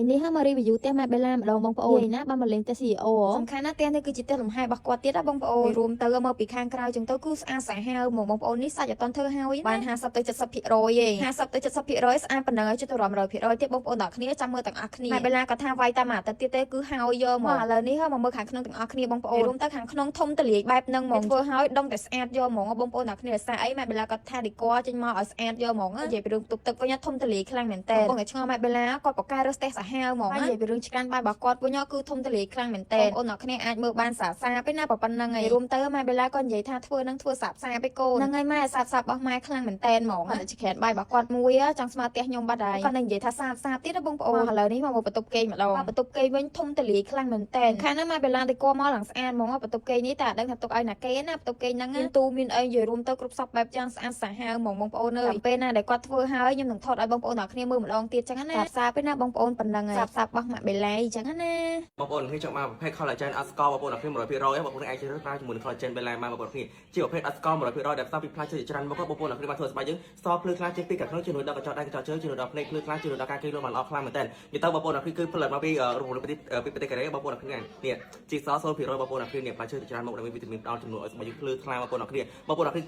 នេះហើយមករីវីយូផ្ទះម៉ែបេឡាម្ដងបងប្អូននិយាយណាបើមកលេងផ្ទះ CEO សំខាន់ណាស់ផ្ទះនេះគឺជាផ្ទះលំហែរបស់គាត់ទៀតណាបងប្អូនរួមទៅមកពីខាងក្រៅចឹងទៅគឺស្អាតសាហាវមកបងប្អូននេះសាច់អត់តន់ធ្វើហើយបាន50ទៅ70%ឯង50ទៅ70%ស្អាតប៉ុណ្ណឹងហើយជិតទៅ100%ទៀតបងប្អូនទាំងគ្នាចាំមើលទាំងអស់គ្នាម៉ែបេឡាក៏ថាវាយតាមអាទិត្យទៀតទេគឺហើយយកមកឥឡូវនេះមកមើលខាងក្នុងទាំងអស់គ្នាបងប្អូនរួមទៅខាងក្នុងធំទលាយបែបហ្នឹងហ្មងធ្វើហើយដុំតែស្អាតយកហ្មងបងប្អូនទាំងគ្នាសារអីម៉ែបេឡាក៏ថាឌីកចេញមកឲ្យស្អាតយកហ្មងនិយាយពីរឿងទុកទឹកវិញធំទលាយខ្លាំងមែនតើបងតែឆ្ងល់ម៉ែបេឡាគាត់បកកែរើសផ្ទះសាហាវហ្មងនិយាយពីរឿងឆ្កានបាយរបស់គាត់វិញគឺធំទលាយខ្លាំងមែនតើបងប្អូនអ្នកគ្នាអាចមើលបានសាសាពេលណាប៉ុណ្្នឹងហើយរួមទៅម៉ែបេឡាក៏និយាយថាធ្វើនឹងធ្វើសាបសាបឯកូនហ្នឹងហើយម៉ែសាបសាបរបស់ម៉ែខ្លាំងមែនតើហ្មងតែឆ្កែបាយរបស់គាត់មួយចង់ស្មើផ្ទះខ្ញុំបាត់ហើយគាត់នឹងនិយាយថាសាបសាបទៀតបងប្អូនឥឡូវនេះមកបន្ទប់គេងម្ដងបន្ទប់គេងវិញធំទលាយខ្លាំងមែនតើខាងហ្នឹងម៉ែបេឡាទៅគួរមកឡើងស្អាតហ្មងបន្ទប់គេងនេះតែអត់ដឹងថាទុកឲ្យណាគេណាបន្ទប់គេងហ្នឹងមានទូមានអីនិយាយរួមទៅគ្រប់សពបែបយ៉ាងស្អាតសាហាវហ្មងបងប្អូនអើយពេលណាដែលគាត់ធ្វើហើយខ្ញុំនឹងថតឲ្យបងប្អូនអ្នកគ្នាមើលម្ដងទៀតចឹងណាសាបសាបពេលណាបងប្អូនប៉ុណ្ណឹងហើយសាបសាបរបស់ម៉ាក់បេឡាចឹងណាបងប្អូនគ្នាចង់មកប្រភេទ collagen អត់ស្ករបងប្អូនអ្នកគ្នា100%បងប្អូនអាចជ្រើសរើសប្រើជាមួយនឹង collagen បេឡាមកបងប្អូនគ្នាជាប្រភេទអត់ស្ករ100%ដែលផ្សំពីផ្លែឈើជាច្រើនមកបងប្អូនអ្នកគ្នាបានធ្វើស្បែកយើងសភ្លឺខ្លាំងជាងពីខាងក្នុងជាមួយដល់កញ្ចក់ដៃកញ្ចក់ជើងជាមួយដល់ភ្នែកភ្លឺខ្លាំងជាមួយដល់ការគេងលក់បានល្អខ្លាំងមែនតើនិយាយទៅបងប្អូនអ្នកគ្នាគឺផលិតមកពីរូបភាពពីប្រទេសកូរ៉េបងប្អូនអ្នកគ្នានេះជីស0%បងប្អូនអ្នកគ្នានេះផ្លែឈើជាច្រើនមកដែលមានវីតាមីនផ្ដល់ចំនួនឲ្យស្បែកយើងភ្លឺខ្លាំងបងប្អូនអ្នកគ្នា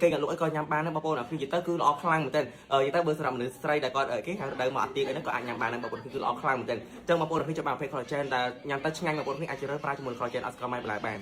គេងលក់អីក៏ញ៉ាំបានដែរបងប្អូនអ្នកគ្នានិយាយទៅគឺល្អខ្លាំងមែនតើនិយាយទៅបើសម្រាប់មនុស្សស្រីដែលគាត់គេហៅដៅមកអត់ទៀងអីហ្នឹងក៏អាចញ៉ាំបានដែរបងប្អូនគឺល្អខ្លាំងមែនតើអញ្ចឹងបងប្អូនអ្នកគ្នាចាំបានប្រភេទ collagen ដែលញ៉ាំទៅឆ្ងាញ់បងប្អូនគ្នាអាចជ្រើសរើសប្រើជាមួយ collagen អត់ស្ករម៉ែបេឡាបាន